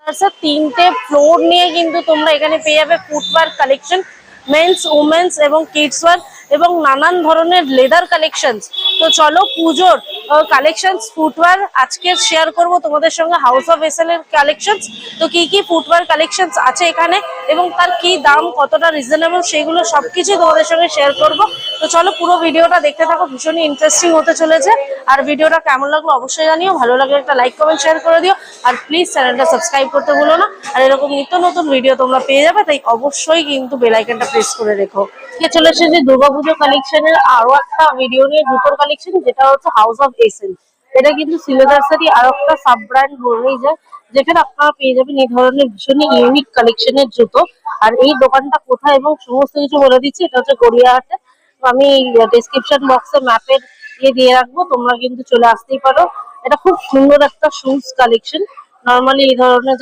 আচ্ছা, 3টে ফ্লোর নিয়ে কিন্তু তোমরা এখানে পেয়ে যাবে ফুটওয়্যার কালেকশন, মেন্স, উমেন্স এবং কিডস ওয়্যার এবং নানান ধরনের লেদার কালেকশনস। তো চলো পুজোর কালেকশনস ফুটওয়্যার আজকে শেয়ার করব তোমাদের সঙ্গে হাউস অফ এসএল এর কালেকশনস। তো কি কি ফুটওয়্যার কালেকশনস আছে এখানে এবং তার কি দাম, কতটা রিজনেবল, সেগুলো সবকিছু তোমাদের সঙ্গে শেয়ার করব। তো চলো পুরো ভিডিওটা দেখতে থাকো, ভীষণই ইন্টারেস্টিং হতে চলেছে। আর ভিডিওটা কেমন লাগলো অবশ্যই জানিও, ভালো লাগলে একটা লাইক কমেন্ট শেয়ার করে দিও। আর প্লিজ চ্যানেলটা সাবস্ক্রাইব করতে ভুলো না। আর এরকম নিত্য নতুন ভিডিও তোমরা পেয়ে যাবে, তাই অবশ্যই কিন্তু বেল আইকনটা প্রেস করে রেখো। চলে এসেছে দুর্গাপুজো কালেকশনের আরো একটা ভিডিও নিয়ে, জুতোর কালেকশন, যেটা হচ্ছে হাউস অফ এসএল। এটা কিন্তু সিলেদার্সেরই আরো একটা সাব ব্র্যান্ড বললেই যায়, যেখানে আপনারা পেয়ে যাবেন এই ধরনের ভীষণই ইউনিক কালেকশনের জুতো। আর এই দোকানটা কোথায় এবং সমস্ত কিছু বলে দিচ্ছি। এটা হচ্ছে গড়িয়াহাটে। তো আমি ডেসক্রিপশন বক্সে ম্যাপের দিয়ে রাখবো, তোমরা কিন্তু চলে আসতেই পারো। এটা খুব সুন্দর একটা শুজ কালেকশন। নর্মালি এই ধরনের